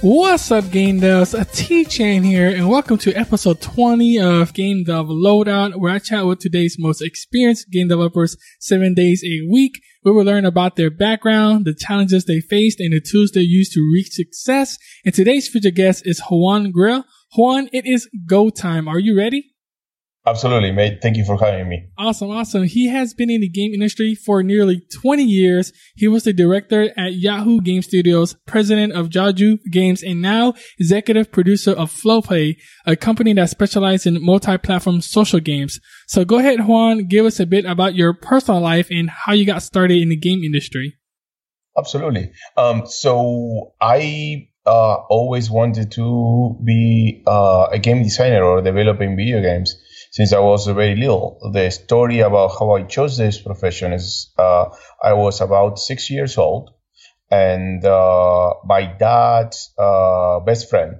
What's up, Game Devs? T-Chain here, and welcome to episode 20 of Game Dev Loadout, where I chat with today's most experienced game developers 7 days a week. We will learn about their background, the challenges they faced, and the tools they use to reach success. And today's featured guest is Juan Gril. Juan, it is go time. Are you ready? Absolutely, mate. Thank you for having me. Awesome. He has been in the game industry for nearly 20 years. He was the director at Yahoo Game Studios, president of Joju Games, and now executive producer of FlowPlay, a company that specializes in multi-platform social games. So go ahead, Juan, give us a bit about your personal life and how you got started in the game industry. Absolutely. So I always wanted to be a game designer or developing video games since I was very little. The story about how I chose this profession is I was about 6 years old, and my dad's best friend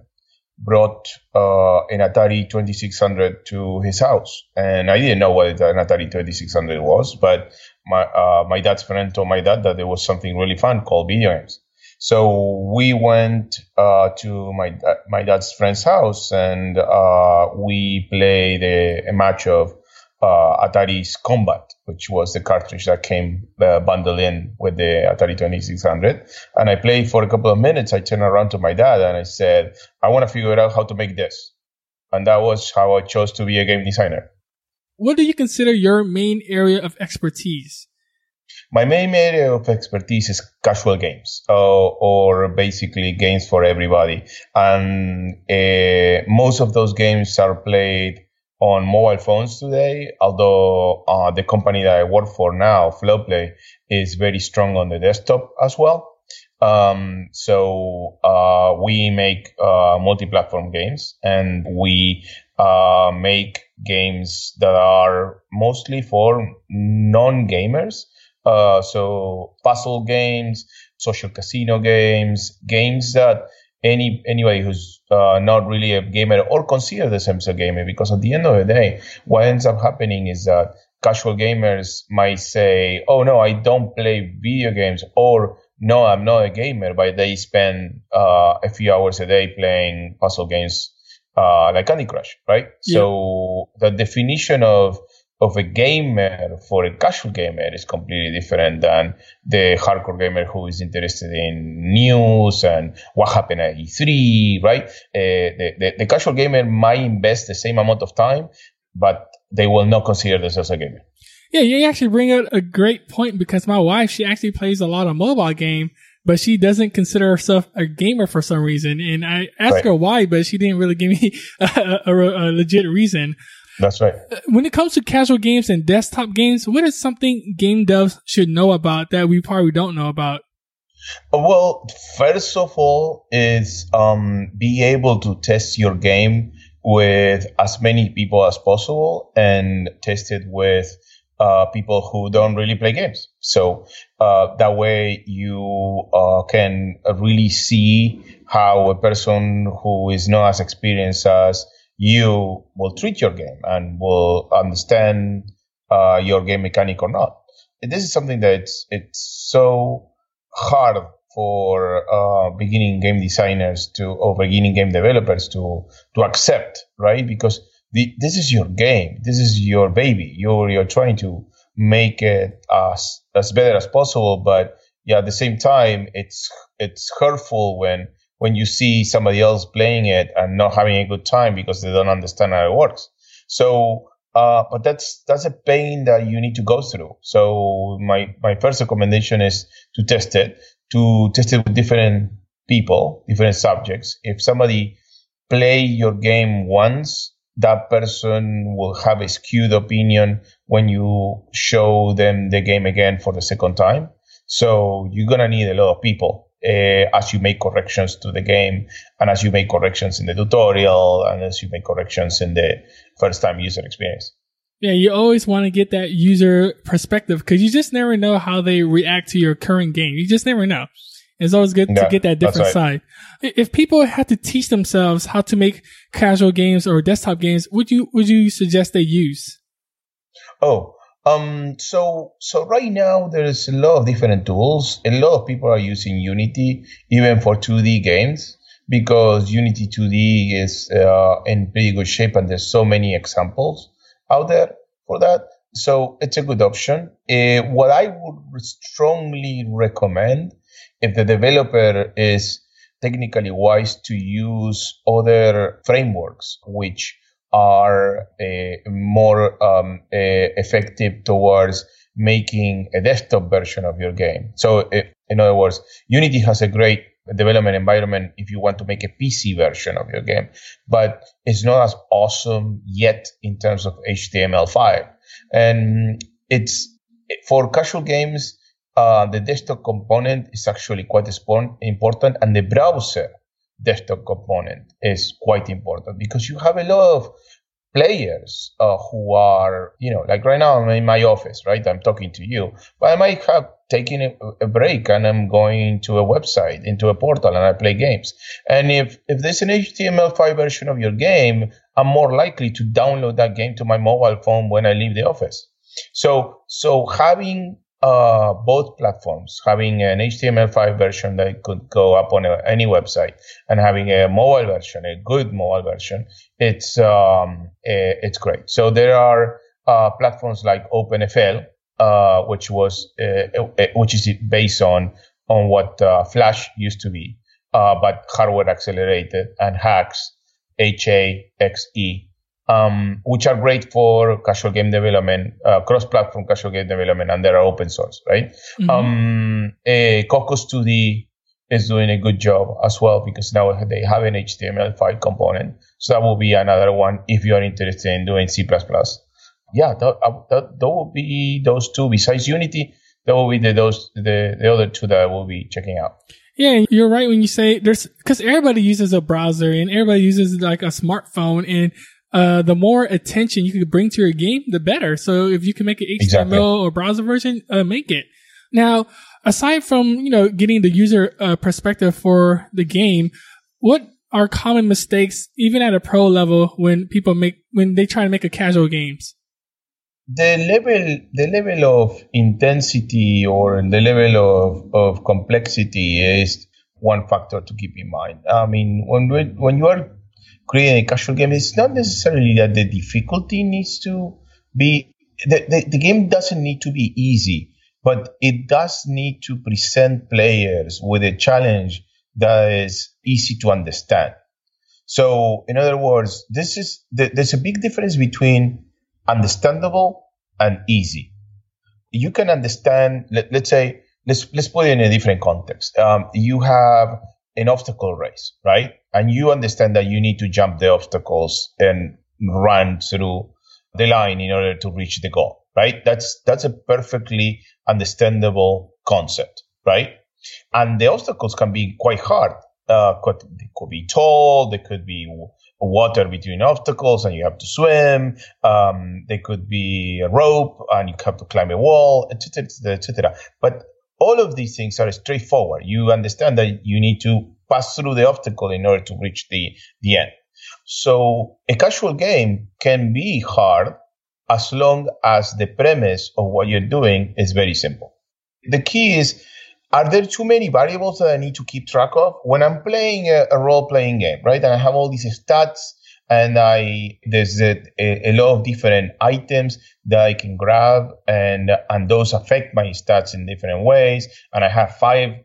brought an Atari 2600 to his house. And I didn't know what an Atari 2600 was, but my dad's friend told my dad that there was something really fun called video games. So we went to my dad's friend's house, and we played a match of Atari's Combat, which was the cartridge that came bundled in with the Atari 2600. And I played for a couple of minutes. I turned around to my dad and I said, I want to figure out how to make this. And that was how I chose to be a game designer. What do you consider your main area of expertise? My main area of expertise is casual games, or basically games for everybody. And most of those games are played on mobile phones today, although the company that I work for now, FlowPlay, is very strong on the desktop as well. So we make multi-platform games, and we make games that are mostly for non-gamers. So puzzle games, social casino games, games that anybody who's not really a gamer or consider themselves a gamer, because at the end of the day, what ends up happening is that casual gamers might say, oh no, I don't play video games, or no, I'm not a gamer, but they spend a few hours a day playing puzzle games like Candy Crush, right? Yeah. So the definition of a gamer for a casual gamer is completely different than the hardcore gamer who is interested in news and what happened at E3, right? The casual gamer might invest the same amount of time, but they will not consider themselves a gamer. Yeah, you actually bring out a great point, because my wife, she actually plays a lot of mobile game, but she doesn't consider herself a gamer for some reason. And I asked her why, but she didn't really give me a legit reason. That's right. When it comes to casual games and desktop games, what is something game devs should know about that we probably don't know about? Well, first of all is be able to test your game with as many people as possible, and test it with people who don't really play games. So that way you can really see how a person who is not as experienced as you will treat your game and will understand your game mechanic or not. This is something that it's so hard for beginning game designers or beginning game developers to accept, right? Because this is your game, this is your baby. You're trying to make it as better as possible, but yeah, at the same time, it's hurtful when you see somebody else playing it and not having a good time because they don't understand how it works. So, but that's a pain that you need to go through. So my first recommendation is to test it with different people, different subjects. If somebody play your game once, that person will have a skewed opinion when you show them the game again for the second time. So you're going to need a lot of people as you make corrections to the game, and as you make corrections in the tutorial, and as you make corrections in the first time user experience. Yeah, you always want to get that user perspective, because you just never know how they react to your current game. You just never know. It's always good to get that different side. If people had to teach themselves how to make casual games or desktop games, would you suggest they use? So right now there's a lot of different tools. A lot of people are using Unity even for 2D games. because Unity 2D is in pretty good shape, and there's so many examples out there for that. So it's a good option. What I would strongly recommend, if the developer is technically wise, to use other frameworks which are more effective towards making a desktop version of your game. So in other words, Unity has a great development environment if you want to make a PC version of your game, but it's not as awesome yet in terms of HTML5. And it's for casual games, the desktop component is actually quite important, and the browser desktop component is quite important, because you have a lot of players who are, like right now I'm in my office, right? I'm talking to you, but I might have taken a break and I'm going to a website, into a portal, and I play games. And if there's an HTML5 version of your game, I'm more likely to download that game to my mobile phone when I leave the office. So having both platforms, having an HTML5 version that could go up on any website, and having a mobile version, a good mobile version, it's great. So there are platforms like OpenFL, which is based on what Flash used to be, but hardware accelerated, and HAXE, HAXE, which are great for casual game development, cross-platform casual game development, and they are open source, right? Mm-hmm. Cocos 2D is doing a good job as well, because now they have an HTML5 component. So that will be another one if you are interested in doing C++. Yeah, that will be those two. Besides Unity, that will be the other two that I will be checking out. Yeah, you're right when you say because everybody uses a browser and everybody uses like a smartphone, and the more attention you can bring to your game, the better. So if you can make an HTML or browser version, make it. Now, aside from, getting the user perspective for the game, what are common mistakes, even at a pro level, when they try to make a casual games? The level of intensity or the level of complexity is one factor to keep in mind. I mean, when you are creating a casual game, it's not necessarily that the difficulty needs to be, the game doesn't need to be easy, but it does need to present players with a challenge that is easy to understand. So, in other words, there's a big difference between understandable and easy. You can understand, let's say, let's put it in a different context. You have an obstacle race, right? And you understand that you need to jump the obstacles and run through the line in order to reach the goal, right? That's a perfectly understandable concept, right? And the obstacles can be quite hard. They could be tall, there could be water between obstacles and you have to swim. There could be a rope and you have to climb a wall, etc., etc. But all of these things are straightforward. You understand that you need to pass through the obstacle in order to reach the end. So a casual game can be hard as long as the premise of what you're doing is very simple. The key is, are there too many variables that I need to keep track of? When I'm playing a role-playing game, right, and I have all these stats, and there's a lot of different items that I can grab, and those affect my stats in different ways, and I have five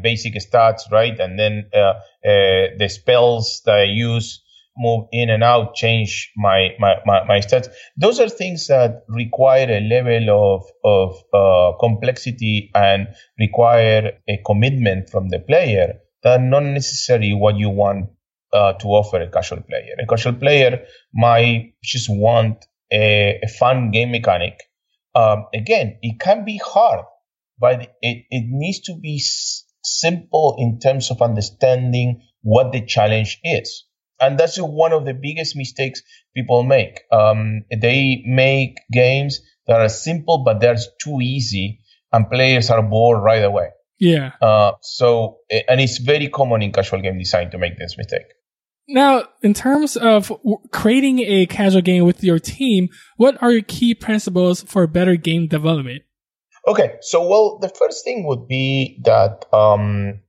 basic stats, right, and then the spells that I use move in and out, change my stats. Those are things that require a level of complexity and require a commitment from the player that are not necessarily what you want to offer a casual player. A casual player might just want a fun game mechanic. Again, it can be hard, but it needs to be simple in terms of understanding what the challenge is. And that's one of the biggest mistakes people make. They make games that are simple, but they're too easy, and players are bored right away. Yeah. And it's very common in casual game design to make this mistake. Now, in terms of creating a casual game with your team, what are your key principles for better game development? Okay, so well, the first thing would be that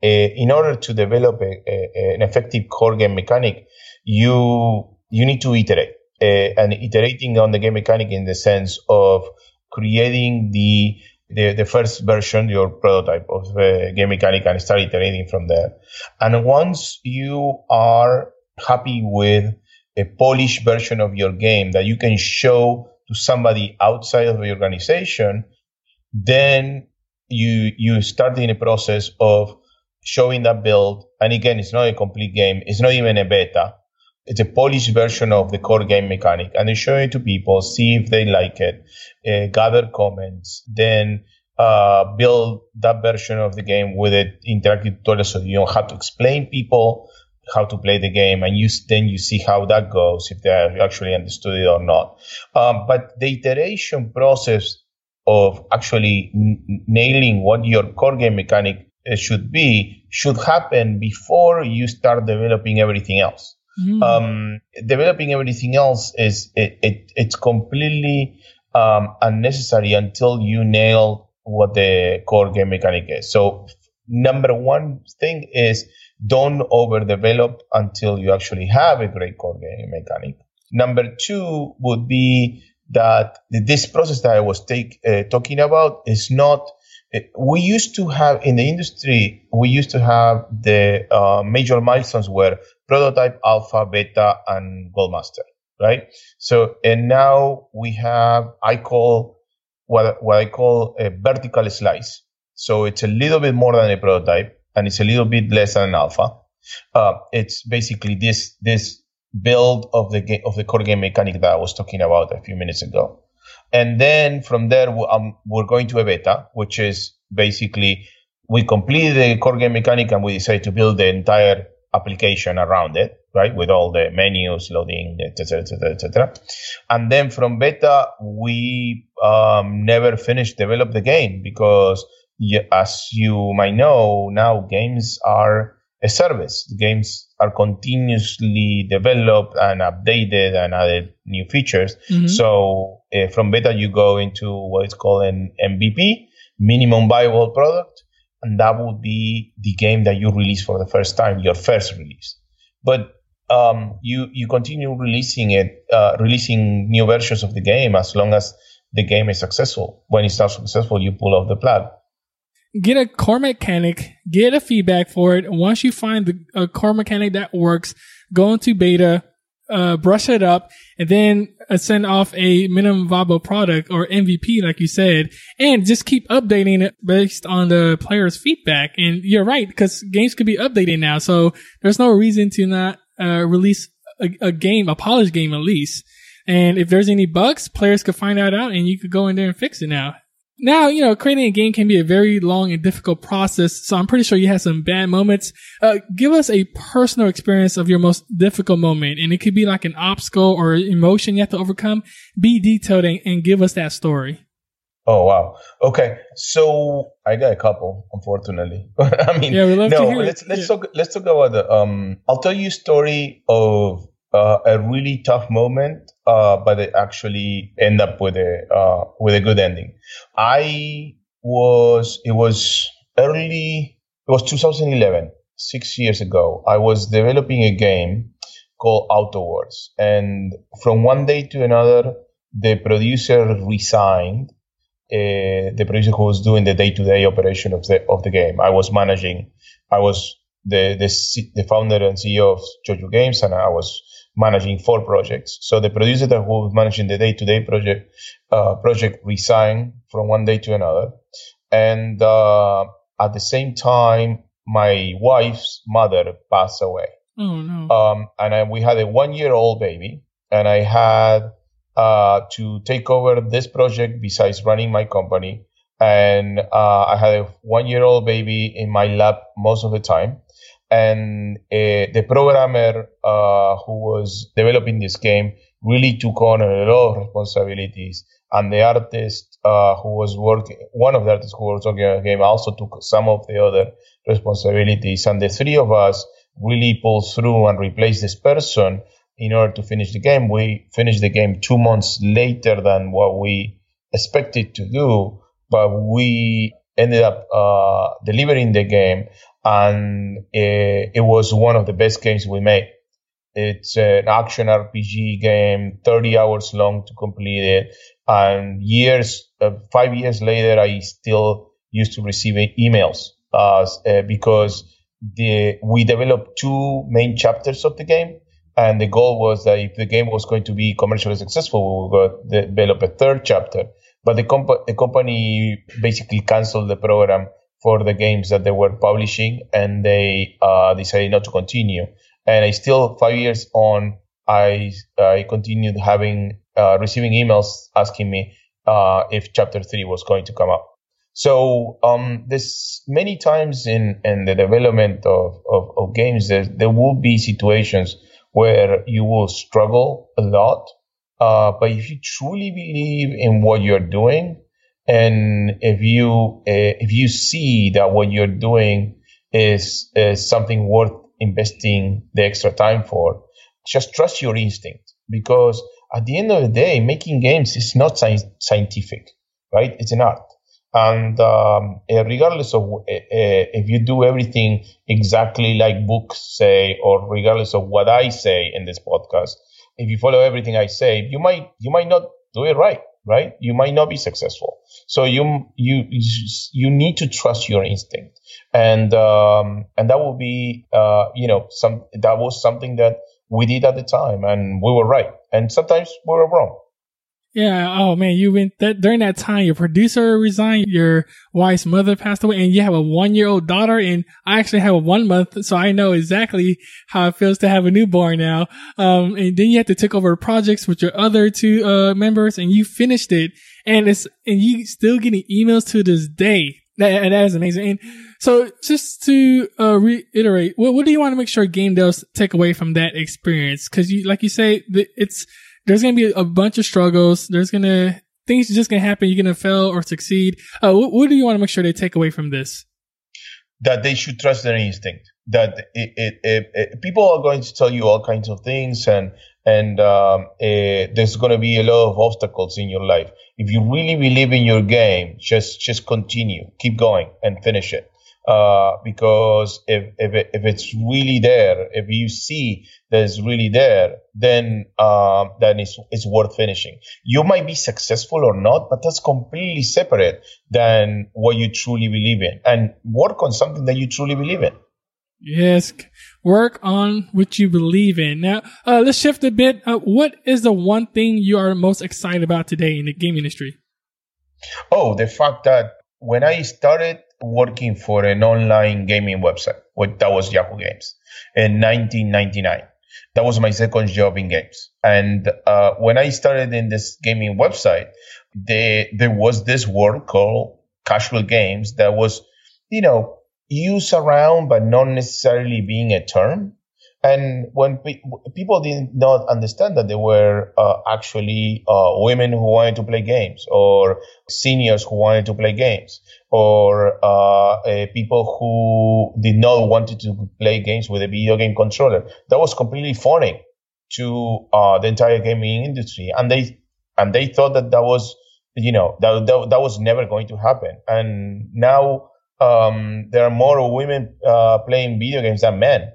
in order to develop an effective core game mechanic, you need to iterate, and iterating on the game mechanic in the sense of creating the first version, your prototype of the game mechanic, and start iterating from there. And once you are happy with a polished version of your game that you can show to somebody outside of the organization, then you start in a process of showing that build. And again, it's not a complete game. It's not even a beta. It's a polished version of the core game mechanic. And you show it to people, see if they like it, gather comments, then build that version of the game with an interactive tutorial so you don't have to explain people how to play the game, and then you see how that goes, if they actually understood it or not. But the iteration process of actually nailing what your core game mechanic should happen before you start developing everything else. Developing everything else it's completely unnecessary until you nail what the core game mechanic is. So number one thing is don't overdevelop until you actually have a great core game mechanic. Number two would be that this process that I was talking about is not. We used to have in the industry. We used to have the major milestones were prototype, alpha, beta, and goldmaster, right? So and now we have what I call a vertical slice. So it's a little bit more than a prototype, and it's a little bit less than an alpha. It's basically this build of the core game mechanic that I was talking about a few minutes ago. And then from there, we're going to a beta, which is basically we completed the core game mechanic and we decide to build the entire application around it, right? With all the menus, loading, etc., etc., etc. And then from beta, we never finished develop the game because, as you might know, now games are a service. The games are continuously developed and updated and added new features. Mm-hmm. So from beta, you go into what is called an MVP, minimum viable product, and that would be the game that you release for the first time, your first release. But you continue releasing it, releasing new versions of the game as long as the game is successful. When it's not successful, you pull off the plug. Get a core mechanic, get a feedback for it. Once you find a core mechanic that works, go into beta, brush it up, and then send off a minimum viable product or MVP, like you said, and just keep updating it based on the player's feedback. And you're right, because games could be updated now, so there's no reason to not release a polished game at least. And if there's any bugs, players could find that out, and you could go in there and fix it now. Now, creating a game can be a very long and difficult process, so I'm pretty sure you had some bad moments. Give us a personal experience of your most difficult moment, and it could be like an obstacle or emotion you have to overcome. Be detailed and give us that story. Oh, wow. Okay. So I got a couple, unfortunately. I mean, yeah, we love to hear let's talk about I'll tell you a story of a really tough moment, but it actually end up with a good ending. It was 2011, 6 years ago. I was developing a game called Auto Wars, and from one day to another, the producer resigned. The producer who was doing the day-to-day operation of the game. I was the founder and CEO of Joju Games, and I was managing 4 projects. So the producer who was managing the day-to-day project resigned from one day to another. And at the same time, my wife's mother passed away. Oh, no. We had a 1-year-old baby, and I had to take over this project besides running my company. And I had a 1-year-old baby in my lap most of the time. And the programmer who was developing this game really took on a lot of responsibilities. And the artist one of the artists who was working on the game also took some of the other responsibilities. And the 3 of us really pulled through and replaced this person in order to finish the game. We finished the game 2 months later than what we expected to do. but we ended up delivering the game, and it was one of the best games we made. It's an action RPG game, 30 hours long to complete it. And 5 years later, I still used to receive emails because we developed two main chapters of the game. And the goal was that if the game was going to be commercially successful, we would develop a third chapter. But the company basically canceled the program for the games that they were publishing, and they decided not to continue. And I still, 5 years on, I continued receiving emails asking me if Chapter 3 was going to come up. So there's many times in the development of games, there will be situations where you will struggle a lot. But if you truly believe in what you're doing, and if you see that what you're doing is something worth investing the extra time for, just trust your instinct, because at the end of the day, making games is not scientific, right? It's an art. And regardless of if you do everything exactly like books say, or regardless of what I say in this podcast, if you follow everything I say, you might not do it right? You might not be successful. So you need to trust your instinct, and that will be that was something that we did at the time, and we were right, and sometimes we were wrong. Yeah. Oh man, during that time, your producer resigned, your wife's mother passed away, and you have a 1-year-old daughter, and I actually have a 1 month, so I know exactly how it feels to have a newborn now. And then you have to take over projects with your other two members, and you finished it, and you still getting emails to this day. That is amazing. And so just to reiterate, what do you want to make sure game devs take away from that experience? Because like you say, there's going to be a bunch of struggles. Things are just going to happen. You're going to fail or succeed. What do you want to make sure they take away from this? That they should trust their instinct. That people are going to tell you all kinds of things, and there's going to be a lot of obstacles in your life. If you really believe in your game, just continue, keep going, and finish it. Because if it's really there, if you see that it's really there, then it's worth finishing. You might be successful or not, but that's completely separate than what you truly believe in. And work on something that you truly believe in. Yes, work on what you believe in. Now, let's shift a bit. What is the one thing you are most excited about today in the game industry? Oh, the fact that when I started working for an online gaming website, that was Yahoo Games, in 1999. That was my second job in games. And when I started in this gaming website, there was this word called casual games that was, used around, but not necessarily being a term. And when people did not understand that there were actually women who wanted to play games, or seniors who wanted to play games, or people who did not want to play games with a video game controller. That was completely foreign to the entire gaming industry, and they thought that was that was never going to happen. And now there are more women playing video games than men.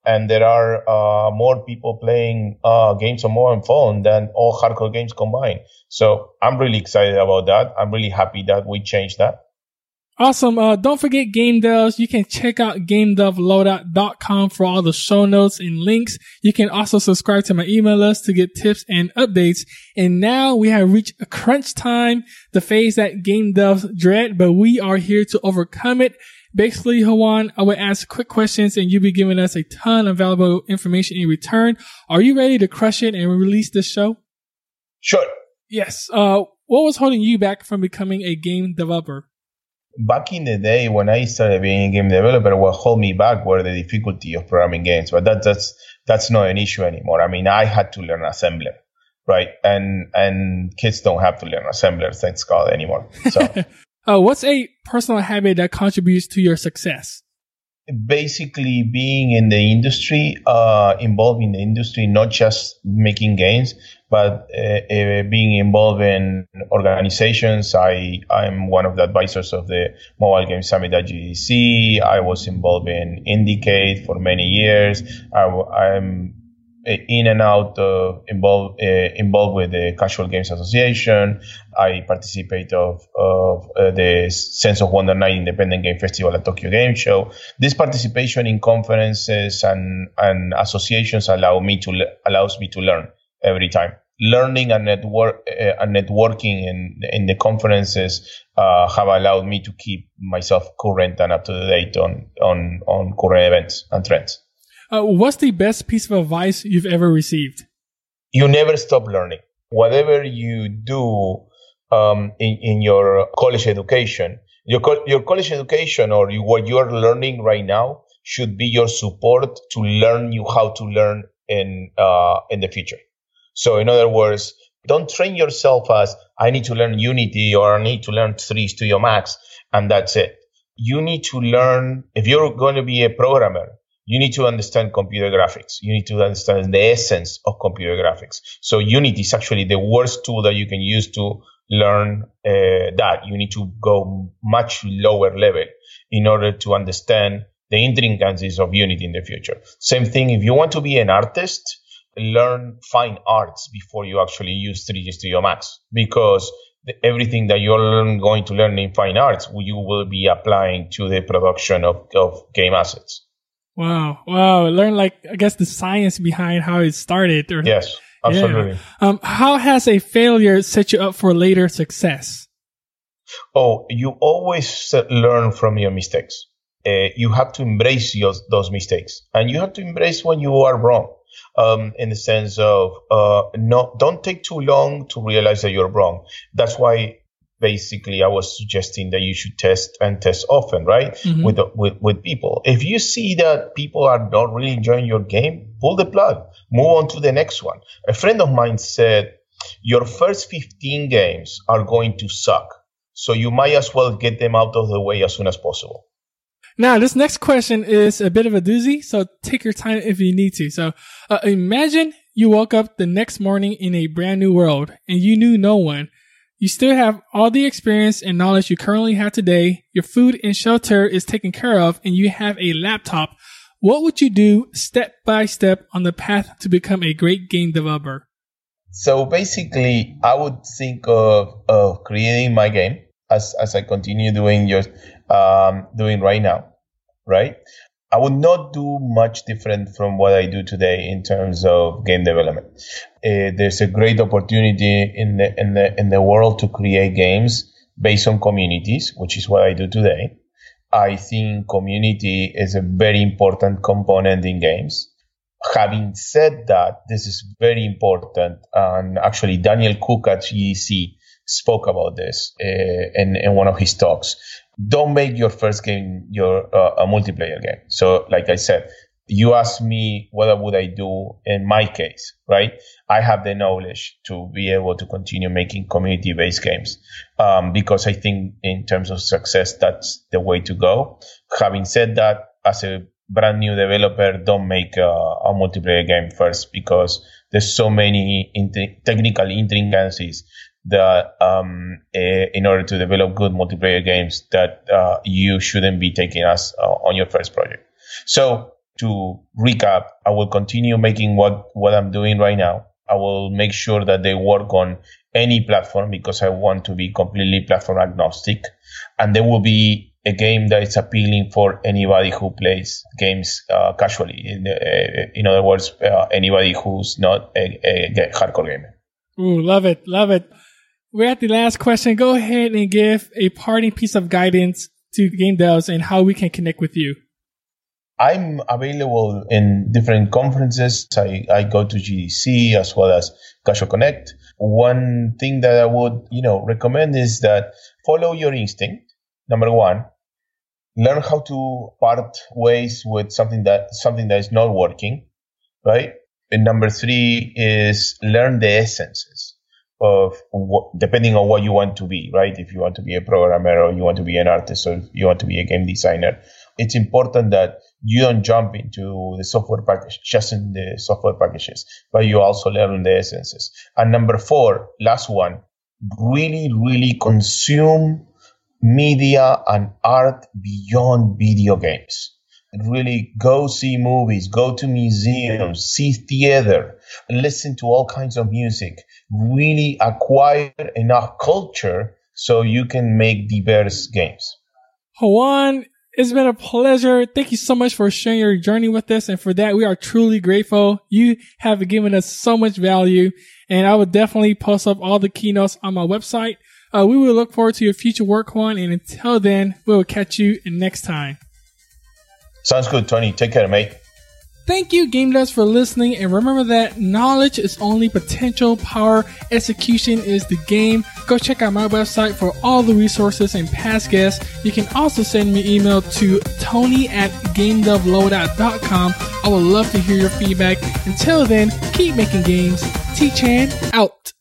And there are more people playing games on mobile phone than all hardcore games combined. So I'm really excited about that. I'm really happy that we changed that. Awesome. Don't forget Game Devs. You can check out GameDevLoadout.com for all the show notes and links. You can also subscribe to my email list to get tips and updates. And now we have reached a crunch time, the phase that Game Devs dread, but we are here to overcome it. Basically, Juan, I would ask quick questions and you'll be giving us a ton of valuable information in return. Are you ready to crush it and release this show? Sure. Yes. What was holding you back from becoming a game developer? Back in the day when I started being a game developer, what held me back were the difficulty of programming games. But that's not an issue anymore. I mean, I had to learn assembler, right? And kids don't have to learn assembler, thanks God, anymore. So. What's a personal habit that contributes to your success? basically being in the industry, involved in the industry, not just making games, but being involved in organizations. I'm one of the advisors of the Mobile Game Summit at GDC. I was involved in Indicate for many years. I'm in and out involved with the Casual Games Association. I participate of the Sense of Wonder Night Independent Game Festival at Tokyo Game Show. This participation in conferences and associations allows me to learn every time. Learning and networking in the conferences have allowed me to keep myself current and up to date on current events and trends. What's the best piece of advice you've ever received? You never stop learning. Whatever you do in your college education, your college education or what you are learning right now should be your support to learn you how to learn in the future. So in other words, don't train yourself as I need to learn Unity or I need to learn 3 Studio Max and that's it. You need to learn, if you're going to be a programmer, you need to understand computer graphics. You need to understand the essence of computer graphics. So Unity is actually the worst tool that you can use to learn that. You need to go much lower level in order to understand the intricacies of Unity in the future. Same thing, if you want to be an artist, learn fine arts before you actually use 3D Studio Max, because everything that you're going to learn in fine arts, you will be applying to the production of game assets. Wow. Learn, I guess, the science behind how it started. Yes, absolutely. Yeah. How has a failure set you up for later success? Oh, you always learn from your mistakes. You have to embrace those mistakes, and you have to embrace when you are wrong. In the sense of don't take too long to realize that you're wrong. That's why basically I was suggesting that you should test often, right? Mm-hmm. With people. If you see that people are not really enjoying your game, pull the plug, move on to the next one. A friend of mine said, your first 15 games are going to suck, so you might as well get them out of the way as soon as possible. Now, this next question is a bit of a doozy, so take your time if you need to. So imagine you woke up the next morning in a brand new world and you knew no one. You still have all the experience and knowledge you currently have today. Your food and shelter is taken care of and you have a laptop. What would you do step by step on the path to become a great game developer? So basically, I would think of creating my game as I continue doing right now, right? I would not do much different from what I do today in terms of game development. There's a great opportunity in the world to create games based on communities, which is what I do today. I think community is a very important component in games. Having said that, this is very important, and actually Daniel Cook at GEC spoke about this in one of his talks. Don't make your first game a multiplayer game. So, like I said, you asked me what would I do in my case, right? I have the knowledge to be able to continue making community-based games because I think in terms of success, that's the way to go. Having said that, as a brand new developer, don't make a multiplayer game first because there's so many technical intricacies that in order to develop good multiplayer games that you shouldn't be taking us on your first project. So to recap, I will continue making what I'm doing right now. I will make sure that they work on any platform because I want to be completely platform agnostic. And there will be a game that is appealing for anybody who plays games casually. In other words, anybody who's not a hardcore gamer. Ooh, love it. We're at the last question. Go ahead and give a parting piece of guidance to game devs and how we can connect with you. I'm available in different conferences. I go to GDC as well as Casual Connect. One thing that I would, recommend is that follow your instinct. Number one, learn how to part ways with something that is not working, right? And number three is learn the essences of depending on what you want to be, right? If you want to be a programmer or you want to be an artist or you want to be a game designer it's important that you don't jump into the software package, just in the software packages, but you also learn the essences. And number 4, last one, really, really consume media and art beyond video games. Really go see movies, go to museums, see theater, listen to all kinds of music, really acquire enough culture so you can make diverse games. Juan, it's been a pleasure. Thank you so much for sharing your journey with us. And for that, we are truly grateful. You have given us so much value. And I will definitely post up all the keynotes on my website. We will look forward to your future work, Juan. And until then, we will catch you next time. Sounds good, Tony. Take care, mate. Thank you, Game Devs, for listening. And remember that knowledge is only potential. Power execution is the game. Go check out my website for all the resources and past guests. You can also send me an email to tony@gamedevloadout.com. I would love to hear your feedback. Until then, keep making games. T-Chan out.